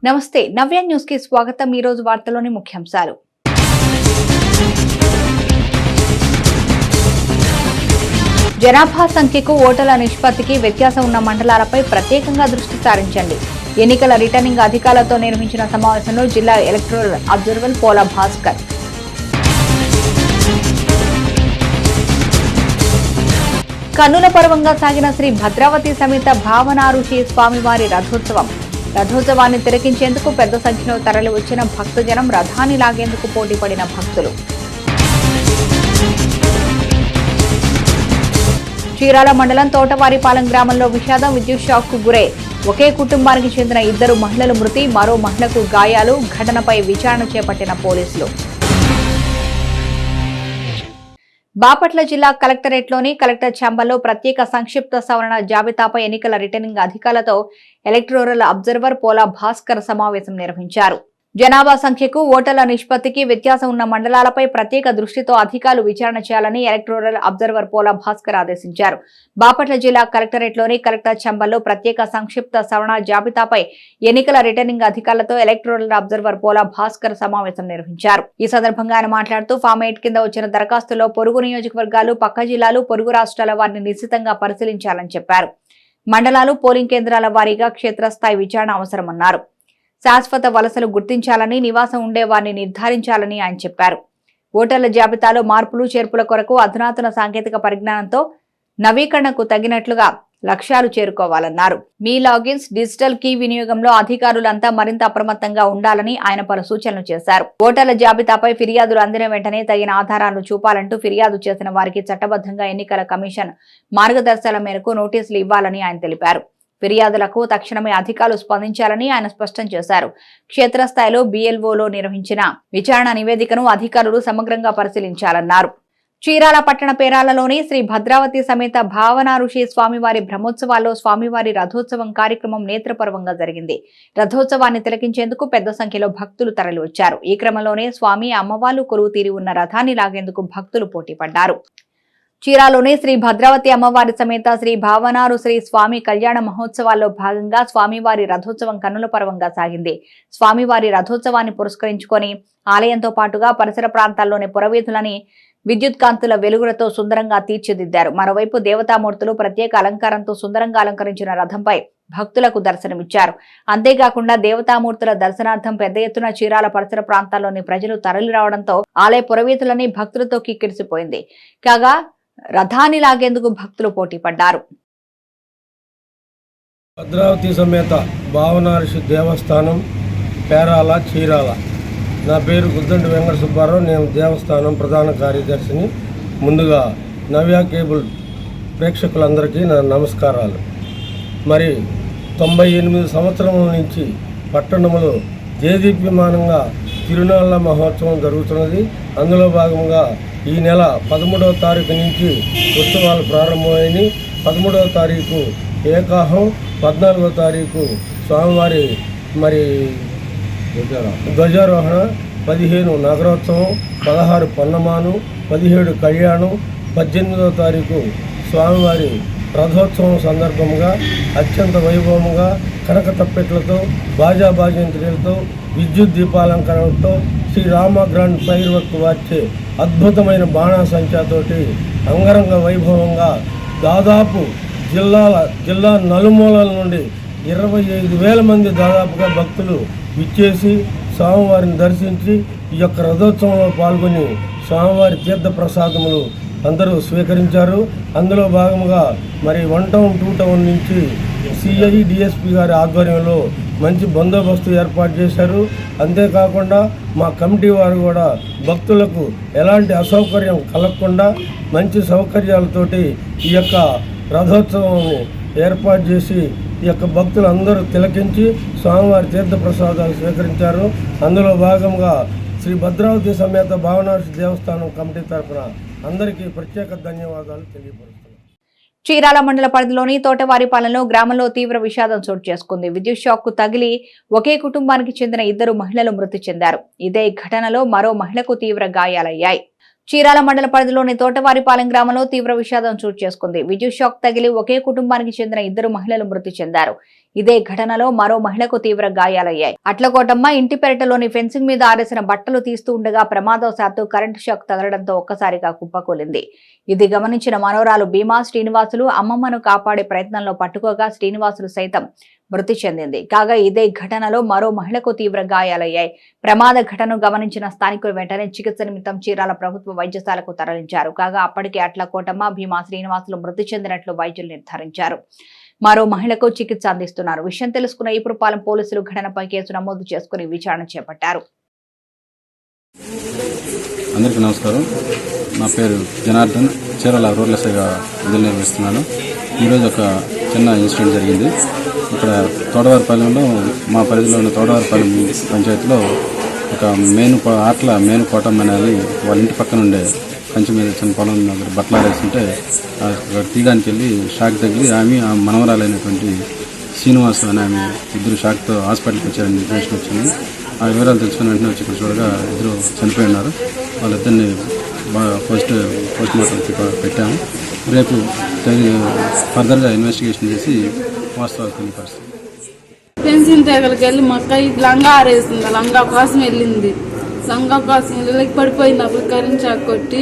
నమస్తే నవ్య న్యూస్ కి స్వాగతం। ఈ రోజు వార్తలోని ముఖ్యాంశాలు। జనాభా సంఖ్యకు ఓటర్ల నిష్పత్తికి వ్యత్యాసం ఉన్న మండలాలపై ప్రత్యేకంగా దృష్టి సారించండి। ఎన్నికల రిటర్నింగ్ అధికారులతో నిర్వహించిన సమావేశంలో జిల్లా ఎలక్టోరల్ అబ్జర్వర్ పోలా భాస్కర్। కన్నుల పర్వంగా సాగిన శ్రీ భద్రావతి సమేత భావనారుషి స్వామివారి రథోత్సవం। రథోత్సవాన్ని తిలకించేందుకు పెద్ద సంఖ్యలో తరలి వచ్చిన భక్తజనం రథాన్ని లాగేందుకు పోటీ పడిన భక్తులు। చీరాల మండలం తోటవారిపాలెం గ్రామంలో విషాదం, విద్యుత్ షాక్ కు గురై ఒకే కుటుంబానికి చెందిన 2 మహిళలు మృతి, మరో మహిళకు గాయాలు। ఘటనపై విచారణ చేపట్టిన పోలీసులు। బాపట్ల జిల్లా కలెక్టరేట్లోని కలెక్టర్ ఛాంబర్లో ప్రత్యేక సంక్షిప్త సవరణ జాబితాపై ఎన్నికల రిటర్నింగ్ అధికారులతో ఎలక్టోరల్ అబ్జర్వర్ పోలా భాస్కర్ సమావేశం నిర్వహించారు। జనాభా సంఖ్యకు ఓటర్ల నిష్పత్తికి వ్యత్యాసం ఉన్న మండలాలపై ప్రత్యేక దృష్టితో అధికారులు విచారణ చేయాలని ఎలక్టోరల్ అబ్జర్వర్ పోలా భాస్కర్ ఆదేశించారు। బాపట్ల జిల్లా కలెక్టరేట్లోని కలెక్టర్ ఛాంబర్లో ప్రత్యేక సంక్షిప్త సవరణ జాబితాపై ఎన్నికల రిటర్నింగ్ అధికారులతో ఎలక్టోరల్ అబ్జర్వర్ పోలా భాస్కర్ సమావేశం నిర్వహించారు। ఈ సందర్భంగా ఆయన మాట్లాడుతూ ఫామ్ 8 కింద వచ్చిన దరఖాస్తుల్లో పొరుగు నియోజకవర్గాలు, పక్క జిల్లాలు, పొరుగు రాష్ట్రాల వారిని నిశితంగా పరిశీలించాలని చెప్పారు। మండలాలు, పోలింగ్ కేంద్రాల వారీగా క్షేత్రస్థాయి విచారణ అవసరమన్నారు। శాశ్వత వలసలు గుర్తించాలని, నివాసం ఉండే వారిని నిర్ధారించాలని ఆయన చెప్పారు। ఓటర్ల జాబితాలో మార్పులు చేర్పుల కొరకు అధునాతన సాంకేతిక పరిజ్ఞానంతో నవీకరణకు తగినట్లుగా లక్ష్యాలు చేరుకోవాలన్నారు। మీ లాగిన్స్, డిజిటల్ కీ వినియోగంలో అధికారులంతా మరింత అప్రమత్తంగా ఉండాలని ఆయన పలు సూచనలు చేశారు। ఓటర్ల జాబితాపై ఫిర్యాదులు అందిన వెంటనే తగిన ఆధారాలను చూపాలంటూ ఫిర్యాదు చేసిన వారికి చట్టబద్ధంగా ఎన్నికల కమిషన్ మార్గదర్శకాల మేరకు నోటీసులు ఇవ్వాలని ఆయన తెలిపారు। ఫిర్యాదులకు తక్షణమే అధికారులు స్పందించాలని ఆయన స్పష్టం చేశారు। క్షేత్రస్థాయిలో BLOలో నిర్వహించిన విచారణ నివేదికను అధికారులు సమగ్రంగా పరిశీలించాలన్నారు। చీరాల పట్టణ పేరాలలోని శ్రీ భద్రావతి సమేత భావనారుషి స్వామివారి బ్రహ్మోత్సవాల్లో స్వామివారి రథోత్సవం కార్యక్రమం నేత్రపర్వంగా జరిగింది। రథోత్సవాన్ని తిలకించేందుకు పెద్ద సంఖ్యలో భక్తులు తరలివచ్చారు। ఈ క్రమంలోనే స్వామి, అమ్మవార్లు కొలువు తీరి ఉన్న రథాన్ని లాగేందుకు భక్తులు పోటీ పడ్డారు। చీరాలోని శ్రీ భద్రావతి అమ్మవారి సమేత శ్రీ భావనారు శ్రీ స్వామి కళ్యాణ మహోత్సవాల్లో భాగంగా స్వామివారి రథోత్సవం కన్నుల పర్వంగా సాగింది। స్వామివారి రథోత్సవాన్ని పురస్కరించుకొని ఆలయంతో పాటుగా పరిసర ప్రాంతాల్లోని పురవీధులని విద్యుత్ కాంతుల వెలుగులతో సుందరంగా తీర్చిదిద్దారు। మరోవైపు దేవతామూర్తులు ప్రత్యేక అలంకారంతో సుందరంగా అలంకరించిన రథంపై భక్తులకు దర్శనమిచ్చారు। అంతేకాకుండా దేవతామూర్తుల దర్శనార్థం పెద్ద ఎత్తున చీరాల పరిసర ప్రాంతాల్లోని ప్రజలు తరలి రావడంతో ఆలయ పురవీధులని భక్తులతో కిక్కిరిసిపోయింది। కాగా రథాన్ని లాగేందుకు భక్తులు పోటీ పడ్డారు। భద్రావతి సమేత భావనారుషి దేవస్థానం పేరాల, చీరాల। నా పేరు గుద్దంటి వెంకట సుబ్బారావు। నేను దేవస్థానం ప్రధాన కార్యదర్శిని। ముందుగా నవ్య కేబుల్ ప్రేక్షకులందరికీ నా నమస్కారాలు। మరి 98 సంవత్సరముల నుంచి పట్టణంలో దేదీప్యమానంగా తిరునాళ్ల మహోత్సవం జరుగుతున్నది। అందులో భాగంగా ఈ నెల 13వ తారీఖు నుంచి ఉత్సవాలు ప్రారంభమైనవి। 13వ తారీఖు ఏకాహం, 14వ తారీఖు స్వామివారి ధ్వజారోహణ, 15 నగరోత్సవం, 16 పన్నమాను, 17 కళ్యాణం, 18వ తారీఖు స్వామివారి రథోత్సవం సందర్భంగా అత్యంత వైభవంగా కనక తప్పెట్లతో, బాజాబాజంత్రీలతో, విద్యుత్ దీపాలంకరణతో, శ్రీరామ గ్రాండ్ ఫైర్ వర్క్ వార్చే అద్భుతమైన బాణాసంచాతోటి అంగరంగ వైభవంగా దాదాపు జిల్లా నలుమూలల నుండి 25,000 మంది దాదాపుగా భక్తులు విచ్చేసి స్వామివారిని దర్శించి ఈ యొక్క రథోత్సవంలో పాల్గొని స్వామివారి తీర్థ ప్రసాదములు అందరూ స్వీకరించారు। అందులో భాగంగా మరి 1 టౌన్ 2 టౌన్ నుంచి CI DSP గారి ఆధ్వర్యంలో మంచి బందోబస్తు ఏర్పాటు చేశారు। అంతేకాకుండా మా కమిటీ వారు కూడా భక్తులకు ఎలాంటి అసౌకర్యం కలగకుండా మంచి సౌకర్యాలతోటి ఈ యొక్క రథోత్సవాన్ని ఏర్పాటు చేసి ఈ యొక్క భక్తులు అందరూ తిలకించి స్వామివారి తీర్థ ప్రసాదాలు స్వీకరించారు। అందులో భాగంగా శ్రీ భద్రావతి సమేత భావనారుషి దేవస్థానం కమిటీ తరఫున అందరికీ ప్రత్యేక ధన్యవాదాలు తెలియపరుస్తున్నాను। చీరాల మండల పరిధిలోని తోటవారిపాలెంలో గ్రామంలో తీవ్ర విషాదం చోటు చేసుకుంది। విద్యుత్ షాక్ కు తగిలి ఒకే కుటుంబానికి చెందిన 2 మహిళలు మృతి చెందారు। ఇదే ఘటనలో మరో మహిళకు తీవ్ర గాయాలయ్యాయి। చీరాల మండల పరిధిలోని తోటవారిపాలెం గ్రామంలో తీవ్ర విషాదం చోటు చేసుకుంది। విద్యుత్ షాక్ తగిలి ఒకే కుటుంబానికి చెందిన 2 మహిళలు మృతి చెందారు। ఇదే ఘటనలో మరో మహిళకు తీవ్ర గాయాలయ్యాయి. అట్లకోటమ్మ ఇంటి పెరటలోని ఫెన్సింగ్ మీద ఆరేసిన బట్టలు తీస్తూ ఉండగా ప్రమాదవశాత్తు కరెంటు షాక్ తగలడంతో ఒక్కసారిగా కుప్పకూలింది. ఇది గమనించిన మనోరాలు భీమా శ్రీనివాసులు అమ్మమ్మను కాపాడే ప్రయత్నంలో పట్టుకోగా శ్రీనివాసులు సైతం మృతి చెందింది. కాగా ఇదే ఘటనలో మరో మహిళకు తీవ్ర గాయాలయ్యాయి. ప్రమాద ఘటనను గమనించిన స్థానికులు వెంటనే చికిత్స నిమిత్తం చీరాల ప్రభుత్వ వైద్యశాలకు తరలించారు. కాగా అప్పటికే అట్లకోటమ్మ భీమా శ్రీనివాసులు మృతి చెందినట్లు వైద్యులు నిర్ధారించారు. మరో మహిళకు చికిత్స అందిస్తున్నారు. విషయం తెలుసుకున్న ఈపురపాలెం పోలీసులు ఘటనపై కేసు నమోదు చేసుకుని విచారణ చేపట్టారు. అందరికీ నమస్కారం. నా పేరు జనార్దన్, చీరాల రూరల్ ఎస్ఐగా విధులు నిర్వహిస్తున్నాను. ఈరోజు ఒక చిన్న ఇన్సిడెంట్ జరిగింది. ఇక్కడ తోటవారిపాలెంలో మా పరిధిలో ఉన్న తోటవారిపాలెం పంచాయతీలో ఒక ఆట్ల మేనుకోటం అనేది వాళ్ళ ఇంటి పక్కన ఉండే కంచె మీద చిన్న పొలం దగ్గర బట్టలు ఆరేస్తుంటే తీయడానికి వెళ్ళి షాక్ తగిలి ఆమె ఆ మనవరాలైనటువంటి శ్రీనివాస్ అని ఆమె ఇద్దరు షాక్తో హాస్పిటల్కి వచ్చారని ఇన్ఫర్మేషన్ వచ్చింది. ఆ వివరాలు తెలుసుకుని వెంటనే వచ్చి ఇక్కడ చూడగా ఇద్దరు చనిపోయి ఉన్నారు. వాళ్ళిద్దరిని పోస్ట్ మార్టంకి పెట్టాము. రేపు ఫర్దర్గా ఇన్వెస్టిగేషన్ చేసి వాస్తవాలు తెలియపరుస్తాం. పెన్సిల్ తెగలకి వెళ్ళి మా అక్క లంగా ఆరేసింది. లంగా కోసం వెళ్ళింది. లంగా కోసం వెళ్ళి పడిపోయింది. అప్పుడు కరెంట్ షాక్ కొట్టి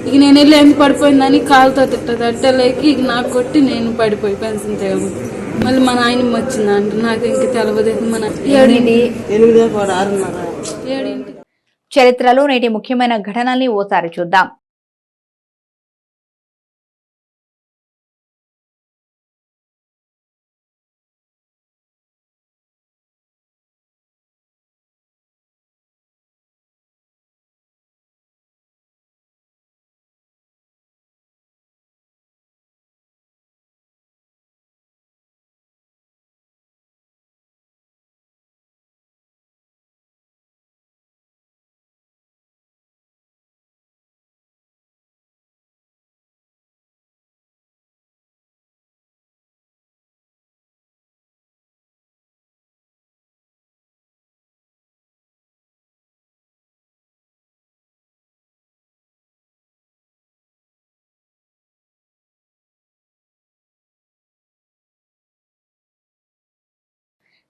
ఇక నేను వెళ్ళి ఎందుకు పడిపోయిందని కాలుతో తట్టలేకి ఇక నాకు కొట్టి నేను పడిపోయి పెన్సిల్ తెగలు. మళ్ళీ మా నాయనమ్మ వచ్చిందంట. నాకు ఇంక తెలవదు. మన 7 చరిత్రలో నేటి ముఖ్యమైన ఘటనల్ని ఓసారి చూద్దాం.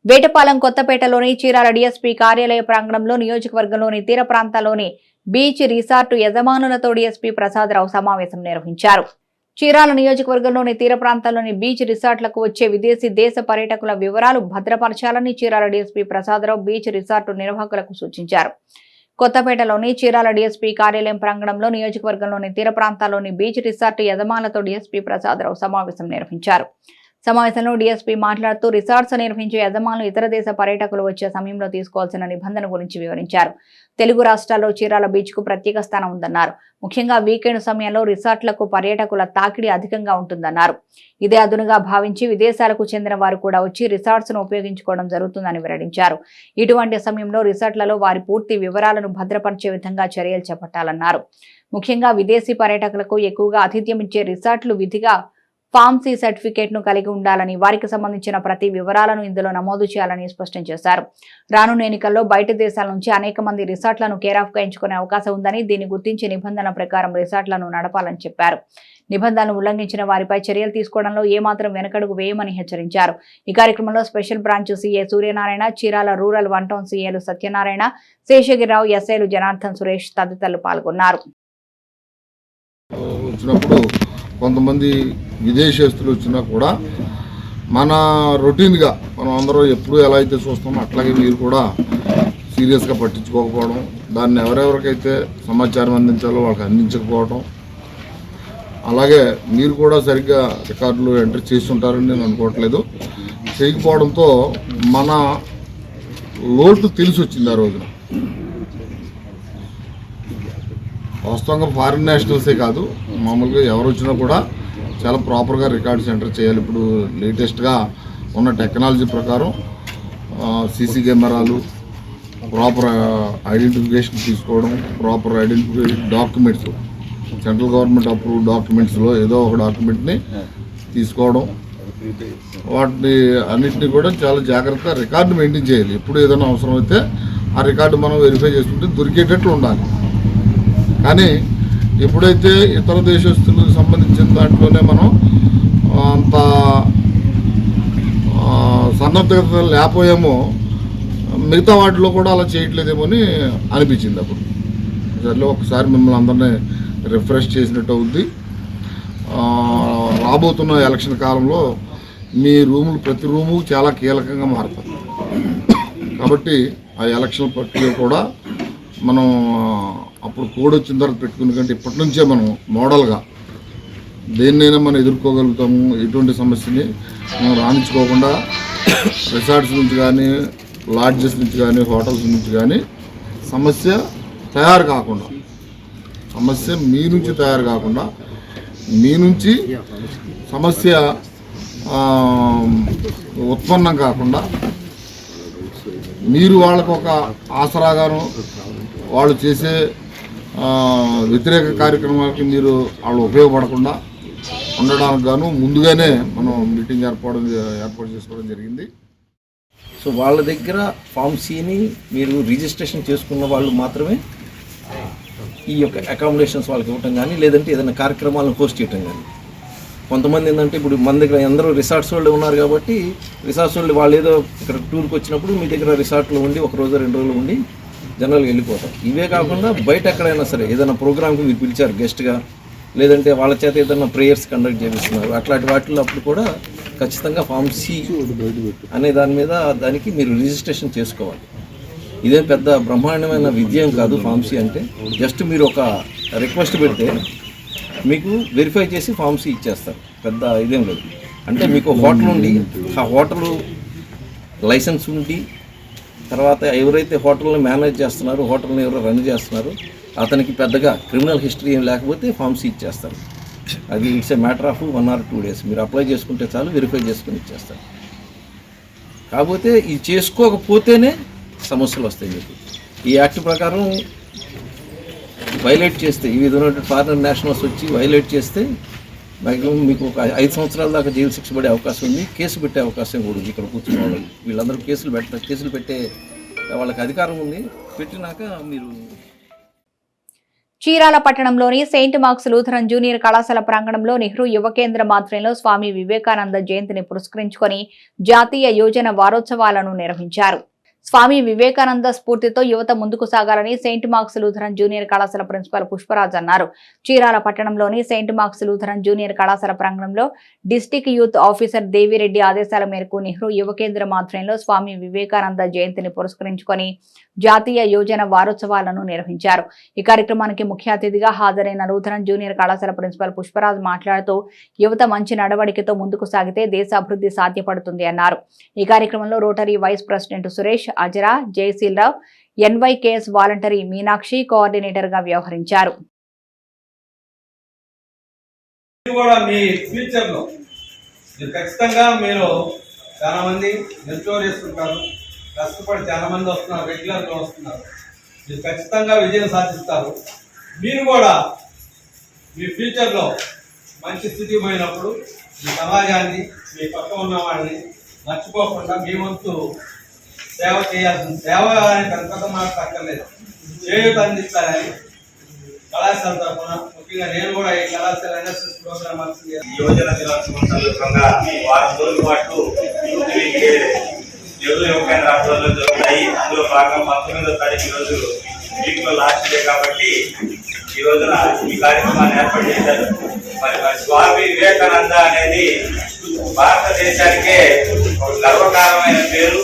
వేటపాలెం కొత్తపేటలోని చీరాల డీఎస్పీ కార్యాలయ ప్రాంగణంలో నియోజకవర్గంలోని తీర ప్రాంతాల్లోని బీచ్ రిసార్టు యజమానులతో డీఎస్పీ ప్రసాదరావు సమావేశం నిర్వహించారు. చీరాల నియోజకవర్గంలోని తీర ప్రాంతాల్లోని బీచ్ రిసార్ట్లకు వచ్చే విదేశీ దేశ పర్యాటకుల వివరాలు భద్రపరచాలని Chirala DSP Prasadarao beach resort నిర్వాహకులకు సూచించారు. కొత్తపేటలోని చీరాల డీఎస్పీ కార్యాలయం ప్రాంగణంలో నియోజకవర్గంలోని తీర ప్రాంతాల్లోని బీచ్ రిసార్టు యజమానులతో డీఎస్పీ ప్రసాదరావు సమావేశం నిర్వహించారు. సమావేశంలో డీఎస్పీ మాట్లాడుతూ రిసార్ట్స్ నిర్వహించే యజమానులు ఇతర దేశ పర్యాటకులు వచ్చే సమయంలో తీసుకోవాల్సిన నిబంధన గురించి వివరించారు. తెలుగు రాష్ట్రాల్లో చీరాల బీచ్ కు ప్రత్యేక స్థానం ఉందన్నారు. ముఖ్యంగా వీకెండ్ సమయంలో రిసార్ట్లకు పర్యాటకుల తాకిడి అధికంగా ఉంటుందన్నారు. ఇదే అదునుగా భావించి విదేశాలకు చెందిన వారు కూడా వచ్చి రిసార్ట్స్ ను ఉపయోగించుకోవడం జరుగుతుందని వెల్లడించారు. ఇటువంటి సమయంలో రిసార్ట్లలో వారి పూర్తి వివరాలను భద్రపరిచే విధంగా చర్యలు చేపట్టాలన్నారు. ముఖ్యంగా విదేశీ పర్యాటకులకు ఎక్కువగా ఆతిథ్యం ఇచ్చే రిసార్ట్లు విధిగా ఫామ్ సి సర్టిఫికేట్ ను కలిగి ఉండాలని, వారికి సంబంధించిన ప్రతి వివరాలను ఇందులో నమోదు చేయాలని స్పష్టం చేశారు. రానున్న ఎన్నికల్లో బయట దేశాల నుంచి అనేక మంది రిసార్ట్లను కేరాఫ్ గా ఎంచుకునే అవకాశం ఉందని, దీన్ని గుర్తించి నిబంధనల ప్రకారం రిసార్ట్లను నడపాలని చెప్పారు. నిబంధనలు ఉల్లంఘించిన వారిపై చర్యలు తీసుకోవడంలో ఏమాత్రం వెనకడుగు వేయమని హెచ్చరించారు. ఈ కార్యక్రమంలో special branch CA Suryanarayana, Chirala rural 1 town సీఏలు సత్యనారాయణ, శేషగిరిరావు, ఎస్ఐలు జనార్దన్, సురేష్ తదితరులు పాల్గొన్నారు. కొంతమంది విదేశస్తులు వచ్చినా కూడా మన రొటీన్గా మనం అందరూ ఎప్పుడు ఎలా అయితే చూస్తామో అట్లాగే మీరు కూడా సీరియస్గా పట్టించుకోకపోవడం, దాన్ని ఎవరెవరికైతే సమాచారం అందించాలో వాళ్ళకి అందించకపోవడం, అలాగే మీరు కూడా సరిగ్గా రికార్డులు ఎంటర్ చేస్తుంటారని నేను అనుకోవట్లేదు. చేయకపోవడంతో మన లోటు తెలిసి వచ్చింది ఆ రోజున. వాస్తవంగా ఫారిన్ నేషనల్సే కాదు, మామూలుగా ఎవరు వచ్చినా కూడా చాలా ప్రాపర్గా రికార్డ్స్ ఎంటర్ చేయాలి. ఇప్పుడు లేటెస్ట్గా ఉన్న టెక్నాలజీ ప్రకారం సీసీ కెమెరాలు, ప్రాపర్ ఐడెంటిఫికేషన్ తీసుకోవడం, proper identification documents, central government approve డాక్యుమెంట్స్లో ఏదో ఒక డాక్యుమెంట్ని తీసుకోవడం, వాటిని అన్నింటినీ కూడా చాలా జాగ్రత్తగా రికార్డు మెయింటైన్ చేయాలి. ఎప్పుడు ఏదైనా అవసరం అయితే ఆ రికార్డు మనం వెరిఫై చేసుకుంటే దొరికేటట్లు ఉండాలి. కానీ ఎప్పుడైతే ఇతర దేశస్తులకు సంబంధించిన దాంట్లోనే మనం అంత సందర్భత లేకపోయేమో మిగతా వాటిలో కూడా అలా చేయట్లేదేమో అని అనిపించింది. అప్పుడు సరే ఒకసారి మిమ్మల్ని అందరినీ రిఫ్రెష్ చేసినట్టు అవుద్ది. రాబోతున్న ఎలక్షన్ కాలంలో మీ రూములు ప్రతి రూము చాలా కీలకంగా మారుతుంది. కాబట్టి ఆ ఎలక్షన్ ప్రక్రియ కూడా మనం అప్పుడు కోడ్ వచ్చిన తర్వాత పెట్టుకుని కంటే ఇప్పటి నుంచే మనం మోడల్గా దేన్నైనా మనం ఎదుర్కోగలుగుతాము. ఎటువంటి సమస్యని మనం రాణించుకోకుండా రిసార్ట్స్ నుంచి కానీ, లాడ్జెస్ నుంచి కానీ, హోటల్స్ నుంచి కానీ సమస్య తయారు కాకుండా, సమస్య మీ నుంచి తయారు కాకుండా, మీ నుంచి సమస్య ఉత్పన్నం కాకుండా మీరు వాళ్ళకు ఒక ఆసరాగాను, వాళ్ళు చేసే వ్యతిరేక కార్యక్రమాలకి మీరు వాళ్ళు ఉపయోగపడకుండా ఉండడానికి గాను ముందుగానే మనం మీటింగ్ ఏర్పాటు చేసుకోవడం జరిగింది. సో వాళ్ళ దగ్గర ఫామ్ సిని మీరు రిజిస్ట్రేషన్ చేసుకున్న వాళ్ళు మాత్రమే ఈ యొక్క అకామిడేషన్స్ వాళ్ళకి ఇవ్వటం కానీ, లేదంటే ఏదైనా కార్యక్రమాలను హోస్ట్ చేయటం కానీ. కొంతమంది ఏంటంటే ఇప్పుడు మన దగ్గర అందరూ రిసార్ట్స్ వాళ్ళు ఉన్నారు కాబట్టి రిసార్ట్స్ వాళ్ళు ఏదో ఇక్కడ టూర్కి వచ్చినప్పుడు మీ దగ్గర రిసార్ట్లో ఉండి 1 రోజు 2 రోజులు ఉండి జనరల్గా వెళ్ళిపోతాం. ఇవే కాకుండా బయట ఎక్కడైనా సరే ఏదైనా ప్రోగ్రామ్కి మీరు పిలిచారు గెస్ట్గా, లేదంటే వాళ్ళ చేత ఏదైనా ప్రేయర్స్ కండక్ట్ చేపిస్తున్నారు, అట్లాంటి వాటిలో అప్పుడు కూడా ఖచ్చితంగా ఫామ్ సి అనే దాని మీద దానికి మీరు రిజిస్ట్రేషన్ చేసుకోవాలి. ఇదేం పెద్ద బ్రహ్మాండమైన విద్యం కాదు. ఫామ్ సి అంటే జస్ట్ మీరు ఒక రిక్వెస్ట్ పెడితే మీకు వెరిఫై చేసి ఫామ్ సి ఇచ్చేస్తారు. పెద్ద ఇదేం లేదు. అంటే మీకు హోటల్ ఉండి ఆ హోటల్ లైసెన్స్ ఉండి, తర్వాత ఎవరైతే హోటల్ని మేనేజ్ చేస్తున్నారో, హోటల్ని ఎవరో రన్ చేస్తున్నారో అతనికి పెద్దగా క్రిమినల్ హిస్టరీ ఏం లేకపోతే ఫామ్ సి ఇచ్చేస్తారు. అది it's a matter of 1 or 2 days. మీరు అప్లై చేసుకుంటే చాలు, వెరిఫై చేసుకుని ఇచ్చేస్తారు. కాకపోతే ఇది చేసుకోకపోతేనే సమస్యలు వస్తాయి మీకు. ఈ యాక్ట్ ప్రకారం వైలేట్ చేస్తే, ఈ విధంగా ఫారినర్ నేషనల్స్ వచ్చి వైలేట్ చేస్తే మ్యాక్సిమం మీకు ఒక 5 సంవత్సరాల దాకా జైలు శిక్ష పడే అవకాశం ఉంది. కేసు పెట్టే అవకాశం కూడా ఉంది. ఇక్కడ కూర్చున్న వాళ్ళు వీళ్ళందరూ కేసులు పెట్టే వాళ్ళకి అధికారం ఉంది. పెట్టినాక మీరు చీరాల పట్టణంలోని సెయింట్ మార్క్స్ లూథరన్ జూనియర్ కళాశాల ప్రాంగణంలో నెహ్రూ యువ కేంద్ర ఆధ్వర్యంలో స్వామి వివేకానంద జయంతిని పురస్కరించుకొని జాతీయ యోజన వారోత్సవాలను నిర్వహించారు. స్వామి వివేకానంద స్ఫూర్తితో యువత ముందుకు సాగాలని సెయింట్ మార్క్స్ లూథరన్ జూనియర్ కళాశాల ప్రిన్సిపాల్ పుష్పరాజ్ అన్నారు. చీరాల పట్టణంలోని సెయింట్ మార్క్స్ లూథరన్ జూనియర్ కళాశాల ప్రాంగణంలో డిస్టిక్ యూత్ ఆఫీసర్ దేవిరెడ్డి ఆదేశాల మేరకు నెహ్రూ యువ కేంద్రం ఆధ్వర్యంలో స్వామి వివేకానంద జయంతిని పురస్కరించుకొని జాతీయ యోజన వారోత్సవాలను నిర్వహించారు. ఈ కార్యక్రమానికి ముఖ్య అతిథిగా హాజరైన లూథరన్ జూనియర్ కళాశాల ప్రిన్సిపాల్ పుష్పరాజ్ మాట్లాడుతూ యువత మంచి నడవడికతో ముందుకు సాగితే దేశ అభివృద్ధి సాధ్యపడుతుంది అన్నారు. ఈ కార్యక్రమంలో Rotary vice president Suresh, Ajara, Jayaseelarao, NYKS volunteer Meenakshi coordinator గా వ్యవహరించారు. చాలా మంది నిల్చోరేస్తుంటారు, కష్టపడి చాలా మంది వస్తున్నారు, రెగ్యులర్గా వస్తున్నారు. మీరు ఖచ్చితంగా విజయం సాధిస్తారు. మీరు కూడా మీ ఫ్యూచర్లో మంచి స్థితికి పోయినప్పుడు మీ సమాజాన్ని, మీ పక్క ఉన్న వాళ్ళని మర్చిపోకుండా మీ వంతు సేవ చేయాల్సిన సేవ అని పెద్ద మాట తక్కలేదు, చేయూత అందిస్తారని కళాశాల తరఫున ముఖ్యంగా నేను కూడా ఈ కళాశాల ఎన్ఎస్ఎస్ ప్రోగ్రామ్ యువజన దినోత్సవం సందర్భంగా వారం రోజుల పాటు నెహ్రూ యువ కేంద్ర ఆధ్వర్యంలో జరుగుతాయి. అందులో భాగంగా 19వ తారీఖు రోజు వీక్లో లాస్ట్ డే కాబట్టి ఈ రోజున ఈ కార్యక్రమాన్ని ఏర్పాటు చేశారు. మరి స్వామి వివేకానంద అనేది భారతదేశానికే ఒక గర్వకారమైన పేరు.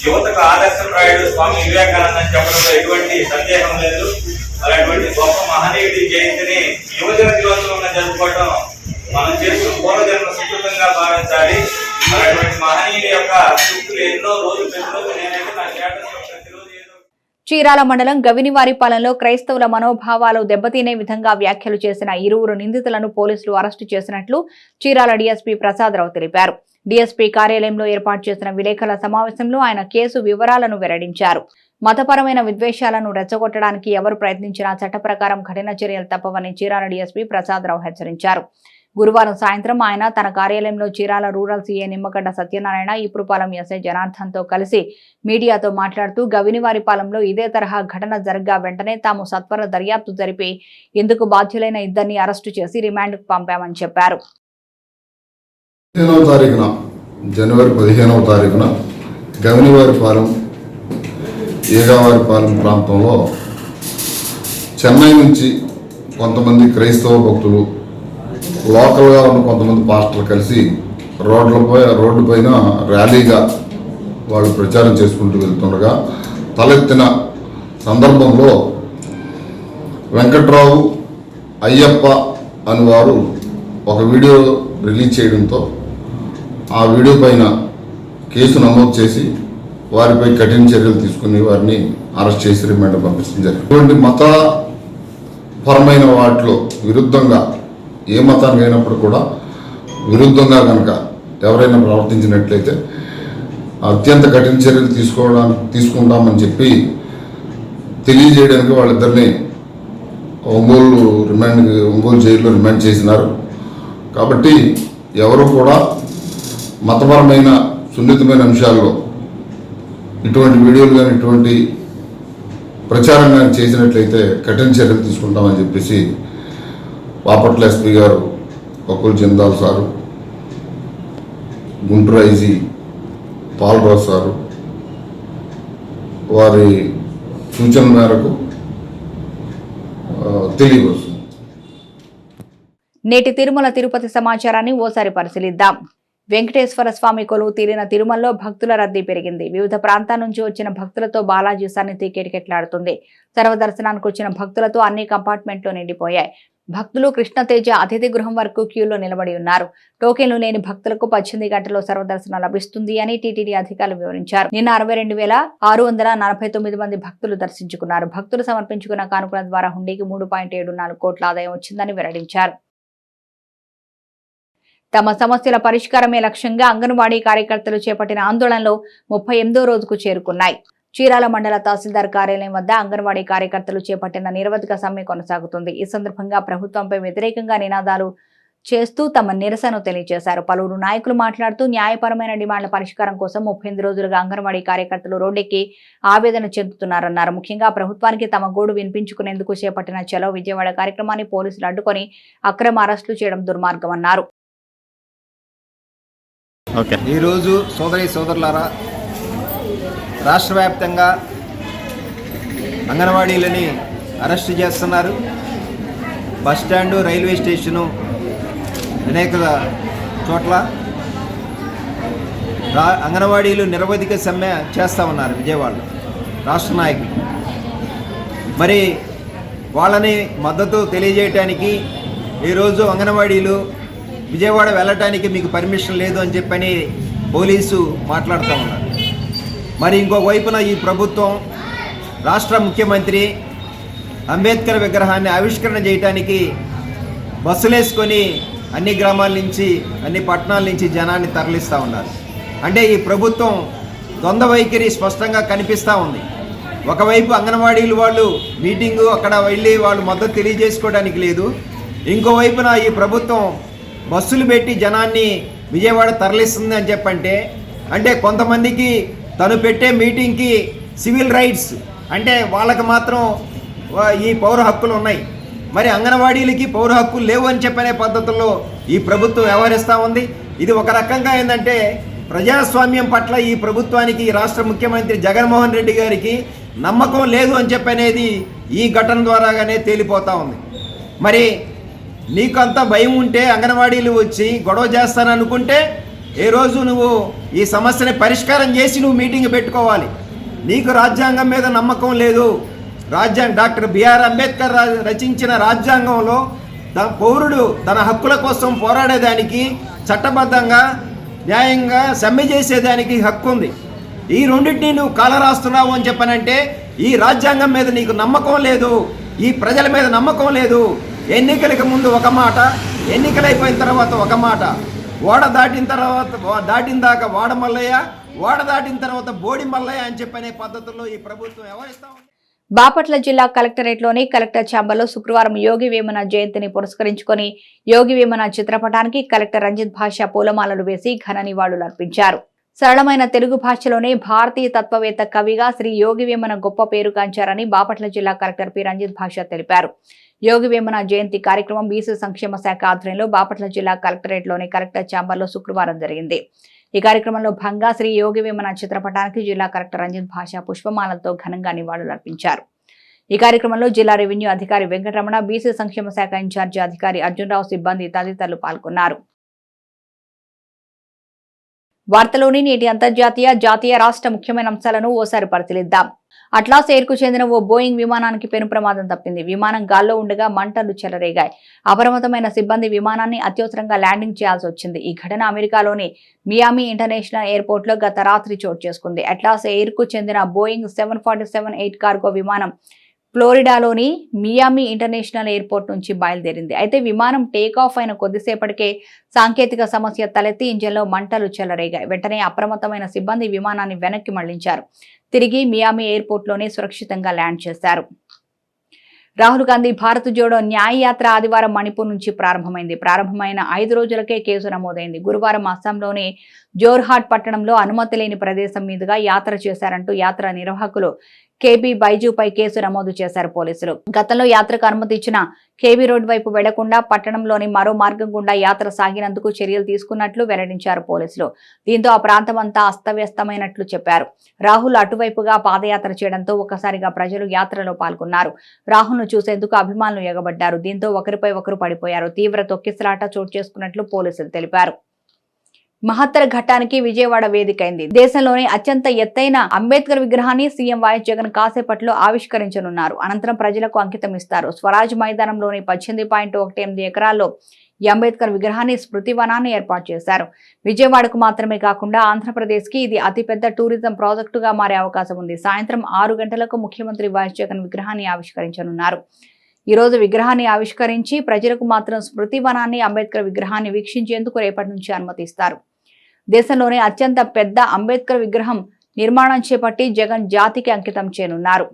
యువతకు ఆదర్శప్రాయుడు స్వామి వివేకానంద అని చెప్పడంలో ఎటువంటి సందేహం లేదు. మరి అటువంటి గొప్ప మహనీయుడి జయంతిని యువజన దినోత్సవంగా జరుపుకోవడం మనం చేస్తున్న పూర్వజన్మ సుకృతంగా భావించాలి. మరి అటువంటి మహనీయుడి యొక్క సూక్తులు ఎన్నో రోజులు ప్రతిరోజు నేనైతే నా స్టేటస్ ప్రతిరోజు చీరాల మండలం గవినివారిపాలెంలో క్రైస్తవుల మనోభావాలు దెబ్బతినే విధంగా వ్యాఖ్యలు చేసిన 2 నిందితులను పోలీసులు అరెస్టు చేసినట్లు చీరాల డీఎస్పీ ప్రసాదరావు తెలిపారు. డీఎస్పీ కార్యాలయంలో ఏర్పాటు చేసిన విలేకరుల సమావేశంలో ఆయన కేసు వివరాలను వెల్లడించారు. మతపరమైన విద్వేషాలను రెచ్చగొట్టడానికి ఎవరు ప్రయత్నించినా చట్ట ప్రకారం కఠిన చర్యలు తప్పవని చీరాల డీఎస్పీ ప్రసాదరావు హెచ్చరించారు. గురువారం సాయంత్రం ఆయన తన కార్యాలయంలో Chirala rural CA Nimmagadda Satyanarayana, Epurupalem SI జనార్దన్తో కలిసి మీడియాతో మాట్లాడుతూ గవినివారిపాలెంలో ఇదే తరహా ఘటన జరగ్గా వెంటనే తాము సత్వర దర్యాప్తు జరిపి ఇందుకు బాధ్యులైన 2 అరెస్టు చేసి రిమాండ్కు పంపామని చెప్పారు. జనవరి 15వ తారీఖున గవినివారిపాలెం ఏగావారిపాలెం ప్రాంతంలో చెన్నై నుంచి కొంతమంది క్రైస్తవ భక్తులు లోకల్గా ఉన్న కొంతమంది పాస్టర్లు కలిసి రోడ్డు పైన ర్యాలీగా వాళ్ళు ప్రచారం చేసుకుంటూ వెళ్తుండగా తలెత్తిన సందర్భంలో వెంకట్రావు అయ్యప్ప అని వారు ఒక వీడియో రిలీజ్ చేయడంతో ఆ వీడియో పైన కేసు నమోదు చేసి వారిపై కఠిన చర్యలు తీసుకుని వారిని అరెస్ట్ చేసి రిమాండ్ పంపించడం జరిగింది. ఇటువంటి మతపరమైన వాటిలో విరుద్ధంగా ఏ మతానికి అయినప్పుడు కూడా విరుద్ధంగా కనుక ఎవరైనా ప్రవర్తించినట్లయితే అత్యంత కఠిన చర్యలు తీసుకుంటామని చెప్పి తెలియజేయడానికి వాళ్ళిద్దరిని ఒంగోలు జైల్లో రిమాండ్ చేసినారు. కాబట్టి ఎవరు కూడా మతపరమైన సున్నితమైన అంశాల్లో ఇటువంటి వీడియోలు కానీ ఇటువంటి ప్రచారం కానీ చేసినట్లయితే కఠిన చర్యలు తీసుకుంటామని చెప్పేసి బాపట్ల ఎస్పీ గారు buckle Jindal sir, Guntur IG Paulraj sir వారి సూచన మేరకు తెలియవస్తుంది. నేటి తిరుమల తిరుపతి సమాచారాన్ని ఓసారి పరిశీలిద్దాం. వెంకటేశ్వర స్వామి కొలువు తీరిన తిరుమలలో భక్తుల రద్దీ పెరిగింది. వివిధ ప్రాంతాల నుంచి వచ్చిన భక్తులతో బాలాజీ సన్నిధి కిటకిటలాడుతుంది. సర్వదర్శనానికి వచ్చిన భక్తులతో అన్ని కంపార్ట్మెంట్లు నిండిపోయాయి. భక్తులు కృష్ణతేజ అతిథి గృహం వరకు క్యూలో నిలబడి ఉన్నారు. టోకెన్లు లేని భక్తులకు 18 గంటల్లో సర్వదర్శనం లభిస్తుంది అని టీటీడీ అధికారులు వివరించారు. నిన్న 62,649 మంది భక్తులు దర్శించుకున్నారు. భక్తులు సమర్పించుకున్న కానుకల ద్వారా హుండీకి 3.74 కోట్ల ఆదాయం వచ్చిందని వెల్లడించారు. తమ సమస్యల పరిష్కారమే లక్ష్యంగా అంగన్వాడీ కార్యకర్తలు చేపట్టిన ఆందోళనలో 38వ రోజుకు చేరుకున్నాయి. చీరాల మండల తహసీల్దార్ కార్యాలయం వద్ద అంగన్వాడీ కార్యకర్తలు చేపట్టిన నిరవధిక సమ్మె కొనసాగుతుంది. ఈ సందర్భంగా ప్రభుత్వంపై వ్యతిరేకంగా నినాదాలు చేస్తూ తమ నిరసన తెలియజేశారు. పలువురు నాయకులు మాట్లాడుతూ న్యాయపరమైన డిమాండ్ల పరిష్కారం కోసం 38 రోజులుగా అంగన్వాడీ కార్యకర్తలు రోడ్డెక్కి ఆవేదన చెందుతున్నారన్నారు. ముఖ్యంగా ప్రభుత్వానికి తమ గోడు వినిపించుకునేందుకు చేపట్టిన చలో విజయవాడ కార్యక్రమాన్ని పోలీసులు అడ్డుకొని అక్రమ అరెస్టులు చేయడం దుర్మార్గమన్నారు. ఈరోజు సోదరులారా, రాష్ట్ర వ్యాప్తంగా అంగన్వాడీలని అరెస్టు చేస్తున్నారు. బస్టాండు, రైల్వే స్టేషను అనేక చోట్ల అంగన్వాడీలు నిరవధిక సమ్మె చేస్తూ ఉన్నారు విజయవాడలో రాష్ట్ర నాయకులు. మరి వాళ్ళని మద్దతు తెలియజేయటానికి ఈరోజు అంగన్వాడీలు విజయవాడ వెళ్ళటానికి మీకు పర్మిషన్ లేదు అని చెప్పని పోలీసు మాట్లాడుతూ ఉన్నారు. మరి ఇంకొక వైపున ఈ ప్రభుత్వం రాష్ట్ర ముఖ్యమంత్రి అంబేద్కర్ విగ్రహాన్ని ఆవిష్కరణ చేయడానికి బస్సులేసుకొని అన్ని గ్రామాల నుంచి అన్ని పట్టణాల నుంచి జనాన్ని తరలిస్తూ ఉన్నారు. అంటే ఈ ప్రభుత్వం ద్వంద్వ వైఖరి స్పష్టంగా కనిపిస్తూ ఉంది. ఒకవైపు అంగన్వాడీలు వాళ్ళు మీటింగు అక్కడ వెళ్ళి వాళ్ళు మద్దతు తెలియజేసుకోవడానికి లేదు. ఇంకోవైపున ఈ ప్రభుత్వం బస్సులు పెట్టి జనాన్ని విజయవాడ తరలిస్తుంది అని చెప్పంటే, అంటే కొంతమందికి తను పెట్టే మీటింగ్కి సివిల్ రైట్స్ అంటే వాళ్ళకి మాత్రం ఈ పౌర హక్కులు ఉన్నాయి, మరి అంగన్వాడీలకి పౌర హక్కులు లేవు అని చెప్పనే పద్ధతుల్లో ఈ ప్రభుత్వం వ్యవహరిస్తూ ఉంది. ఇది ఒక రకంగా ఏంటంటే ప్రజాస్వామ్యం పట్ల ఈ ప్రభుత్వానికి ఈ రాష్ట్ర ముఖ్యమంత్రి జగన్మోహన్ రెడ్డి గారికి నమ్మకం లేదు అని చెప్పనేది ఈ ఘటన ద్వారాగానే తేలిపోతూ ఉంది. మరి నీకంత భయం ఉంటే అంగన్వాడీలు వచ్చి గొడవ చేస్తాననుకుంటే ఏ రోజు నువ్వు ఈ సమస్యని పరిష్కారం చేసి నువ్వు మీటింగ్ పెట్టుకోవాలి. నీకు రాజ్యాంగం మీద నమ్మకం లేదు. డాక్టర్ బిఆర్ అంబేద్కర్ రచించిన రాజ్యాంగంలో పౌరుడు తన హక్కుల కోసం పోరాడేదానికి చట్టబద్ధంగా న్యాయంగా సమ్మె చేసేదానికి హక్కు ఉంది. ఈ రెండింటినీ నువ్వు కాలరాస్తున్నావు అని చెప్పనంటే ఈ రాజ్యాంగం మీద నీకు నమ్మకం లేదు, ఈ ప్రజల మీద నమ్మకం లేదు. ఎన్నికలకు ముందు ఒక మాట, ఎన్నికలైపోయిన తర్వాత ఒక మాట. ఓడ దాటిన దాకా వాడ మల్లయ్య, ఓడ దాటిన తర్వాత బోడి మల్లయ్య అని చెప్పనే పద్ధతుల్లో ఈ ప్రభుత్వం వ్యవహరిస్తా ఉంది. బాపట్ల జిల్లా కలెక్టరేట్లోని కలెక్టర్ ఛాంబర్లో శుక్రవారం యోగి వేమన జయంతిని పురస్కరించుకొని యోగి వేమన చిత్రపటానికి కలెక్టర్ రంజిత్ భాష పూలమాలలు వేసి ఘన నివాళులు అర్పించారు. సరళమైన తెలుగు భాషలోనే భారతీయ తత్వవేత్త కవిగా శ్రీ యోగి వేమన గొప్ప పేరుగాంచారని బాపట్ల జిల్లా కలెక్టర్ పి రంజిత్ భాష తెలిపారు. యోగి వేమన జయంతి కార్యక్రమం బీసీ సంక్షేమ శాఖ ఆధ్వర్యంలో బాపట్ల జిల్లా కలెక్టరేట్లోని కలెక్టర్ ఛాంబర్లో శుక్రవారం జరిగింది. ఈ కార్యక్రమంలో భాగంగా శ్రీ యోగి వేమన చిత్రపటానికి జిల్లా కలెక్టర్ రంజిత్ భాష పుష్పమాలతో ఘనంగా నివాళులర్పించారు. ఈ కార్యక్రమంలో జిల్లా రెవెన్యూ అధికారి వెంకటరమణ, బీసీ సంక్షేమ శాఖ ఇన్ఛార్జి అధికారి అర్జునరావు, సిబ్బంది తదితరులు పాల్గొన్నారు. వార్తలోని నేటి అంతర్జాతీయ, జాతీయ, రాష్ట్ర ముఖ్యమైన అంశాలను ఓసారి పరిశీలిద్దాం. అట్లాస్ ఎయిర్ కు చెందిన ఓ బోయింగ్ విమానానికి పెను ప్రమాదం తప్పింది. విమానం గాల్లో ఉండగా మంటలు చెలరేగాయి. అప్రమత్తమైన సిబ్బంది విమానాన్ని అత్యవసరంగా ల్యాండింగ్ చేయాల్సి వచ్చింది. ఈ ఘటన అమెరికాలోని మియామి ఇంటర్నేషనల్ ఎయిర్పోర్ట్ లో గత రాత్రి చోటు చేసుకుంది. అట్లాస్ ఎయిర్ కు చెందిన బోయింగ్ 747-8 కార్గో విమానం ఫ్లోరిడాలోని మియామి ఇంటర్నేషనల్ ఎయిర్పోర్ట్ నుంచి బయలుదేరింది. అయితే విమానం టేకాఫ్ అయిన కొద్దిసేపటికే సాంకేతిక సమస్య తలెత్తి ఇంజన్లో మంటలు చెలరేగాయి. వెంటనే అప్రమత్తమైన సిబ్బంది విమానాన్ని వెనక్కి మళ్లించారు. తిరిగి మియామి ఎయిర్పోర్ట్లోనే సురక్షితంగా ల్యాండ్ చేశారు. రాహుల్ గాంధీ భారత్ జోడో న్యాయ యాత్ర ఆదివారం మణిపూర్ నుంచి ప్రారంభమైన 5 రోజులకే కేసు నమోదైంది. గురువారం అస్సాంలోని జోర్హాట్ పట్టణంలో అనుమతి లేని ప్రదేశం మీదుగా యాత్ర చేశారంటూ యాత్ర నిర్వాహకులు కేబీ బైజూపై కేసు నమోదు చేశారు పోలీసులు. గతంలో యాత్రకు అనుమతి ఇచ్చిన కేబీ రోడ్ వైపు వెళ్లకుండా పట్టణంలోని మరో మార్గం గుండా యాత్ర సాగినందుకు చర్యలు తీసుకున్నట్లు వెల్లడించారు పోలీసులు. దీంతో ఆ ప్రాంతం అంతా అస్తవ్యస్తమైనట్లు చెప్పారు. రాహుల్ అటువైపుగా పాదయాత్ర చేయడంతో ఒక్కసారిగా ప్రజలు యాత్రలో పాల్గొన్నారు. రాహుల్ ను చూసేందుకు అభిమానులు ఎగబడ్డారు. దీంతో ఒకరిపై ఒకరు పడిపోయారు. తీవ్ర తొక్కిసలాట చోటు చేసుకున్నట్లు పోలీసులు తెలిపారు. మహత్తర ఘట్టానికి విజయవాడ వేదికైంది. దేశంలోనే అత్యంత ఎత్తైన అంబేద్కర్ విగ్రహాన్ని సీఎం వైఎస్ జగన్ కాసేపట్లో ఆవిష్కరించనున్నారు. అనంతరం ప్రజలకు అంకితం ఇస్తారు. స్వరాజ్ మైదానంలోని 18.18 ఎకరాల్లో ఈ అంబేద్కర్ విగ్రహాన్ని స్మృతి వనాన్ని ఏర్పాటు చేశారు. విజయవాడకు మాత్రమే కాకుండా ఆంధ్రప్రదేశ్ కి ఇది అతిపెద్ద టూరిజం ప్రాజెక్టుగా మారే అవకాశం ఉంది. సాయంత్రం 6 గంటలకు ముఖ్యమంత్రి వైఎస్ జగన్ విగ్రహాన్ని ఆవిష్కరించనున్నారు. ఈ రోజు విగ్రహాన్ని ఆవిష్కరించి ప్రజలకు మాత్రం స్మృతి వనాన్ని, అంబేద్కర్ విగ్రహాన్ని వీక్షించేందుకు రేపటి నుంచి అనుమతిస్తారు. దేశంలోనే అత్యంత పెద్ద అంబేద్కర్ విగ్రహం నిర్మాణం చేపట్టి జగన్ జాతికి అంకితం చేయనున్నారు.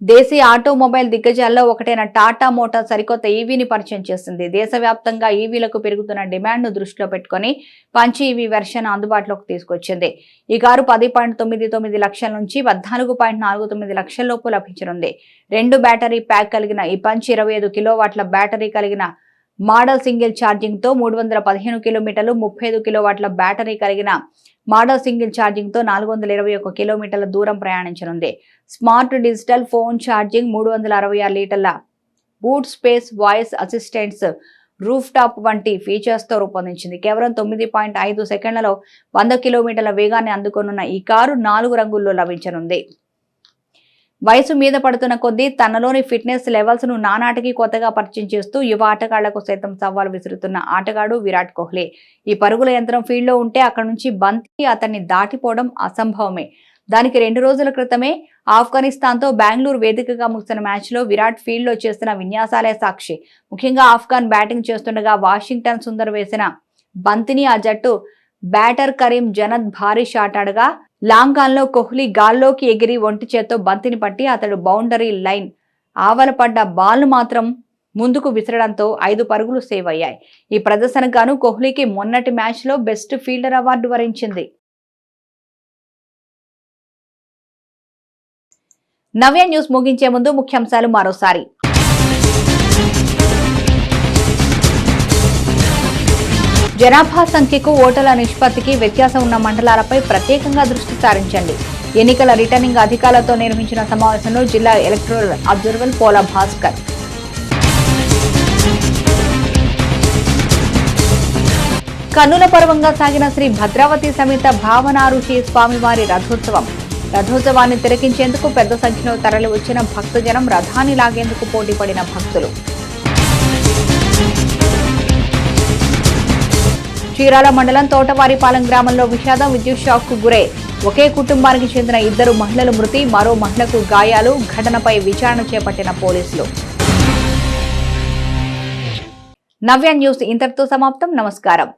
దేశీయ ఆటోమొబైల్ దిగ్గజాల్లో ఒకటైన టాటా మోటార్ సరికొత్త ఈవీని పరిచయం చేసింది. దేశవ్యాప్తంగా ఈవీలకు పెరుగుతున్న డిమాండ్ ను దృష్టిలో పెట్టుకుని పంచ్ ఈవీ వెర్షన్ అందుబాటులోకి తీసుకొచ్చింది. ఈ కారు 10.99 లక్షల నుంచి 14.49 లక్షల లోపు లభించనుంది. 2 బ్యాటరీ ప్యాక్ కలిగిన ఈ పంచ్ 25 కిలోవాట్ల బ్యాటరీ కలిగిన మోడల్ సింగిల్ ఛార్జింగ్ తో 315 కిలోమీటర్లు, 35 కిలోవాట్ల బ్యాటరీ కలిగిన మోడల్ సింగిల్ ఛార్జింగ్ తో 421 కిలోమీటర్ల దూరం ప్రయాణించనుంది. స్మార్ట్ డిజిటల్ ఫోన్ ఛార్జింగ్, 366 లీటర్ల boot space, voice assistants, roof top వంటి ఫీచర్స్ తో రూపొందించింది. కేవలం 9.5 సెకండ్లలో 100 కిలోమీటర్ల వేగాన్ని అందుకోనున్న ఈ కారు 4 రంగుల్లో లభించనుంది. వయసు మీద పడుతున్న కొద్దీ తనలోని ఫిట్నెస్ లెవెల్స్ ను నానాటికి కొత్తగా పరిచయం చేస్తూ యువ ఆటగాళ్లకు సైతం సవాల్ విసురుతున్న ఆటగాడు విరాట్ కోహ్లీ. ఈ పరుగుల యంత్రం ఫీల్డ్ లో ఉంటే అక్కడి నుంచి బంతి అతన్ని దాటిపోవడం అసంభవమే. దానికి 2 రోజుల క్రితమే ఆఫ్ఘనిస్తాన్ తో బెంగళూరు వేదికగా ముగిసిన మ్యాచ్ లో విరాట్ ఫీల్డ్ లో చేస్తున్న విన్యాసాలే సాక్షి. ముఖ్యంగా ఆఫ్ఘన్ బ్యాటింగ్ చేస్తుండగా వాషింగ్టన్ సుందర్ వేసిన బంతిని ఆ జట్టు బ్యాటర్ కరీం జనద్ భారీ షాట్ ఆడగా లాంగ్ ఆన్ లో కోహ్లీ గాల్లోకి ఎగిరి ఒంటి చేత్తో బంతిని పట్టి అతడు బౌండరీ లైన్ ఆవల పడ్డ బాల్ మాత్రం ముందుకు విసరడంతో 5 పరుగులు సేవ్ అయ్యాయి. ఈ ప్రదర్శనకు గాను కోహ్లీకి మొన్నటి మ్యాచ్ లో బెస్ట్ ఫీల్డర్ అవార్డు వరించింది. నవ్య న్యూస్ ముగించే ముందు ముఖ్యాంశాలు మరోసారి. జనాభా సంఖ్యకు ఓటర్ల నిష్పత్తికి వ్యత్యాసం ఉన్న మండలాలపై ప్రత్యేకంగా దృష్టి సారించండి. ఎన్నికల రిటర్నింగ్ అధికారులతో నిర్వహించిన సమావేశంలో జిల్లా ఎలక్టోరల్ అబ్జర్వర్ పోలా భాస్కర్. కన్నుల పర్వంగా సాగిన శ్రీ భద్రావతి సమేత భావనారుషి స్వామివారి రథోత్సవాన్ని తిలకించేందుకు పెద్ద సంఖ్యలో తరలి వచ్చిన భక్తజనం, రథాన్ని లాగేందుకు పోటీపడిన భక్తులు. చీరాల మండలం తోటవారిపాలెం గ్రామంలో విషాదం, విద్యుత్ షాక్ కు గురై ఒకే కుటుంబానికి చెందిన 2 మహిళలు మృతి, మరో మహిళకు గాయాలు. ఘటనపై విచారణ చేపట్టిన పోలీసులు. నవ్య న్యూస్ ఇంతటితో సమాప్తం. నమస్కారం.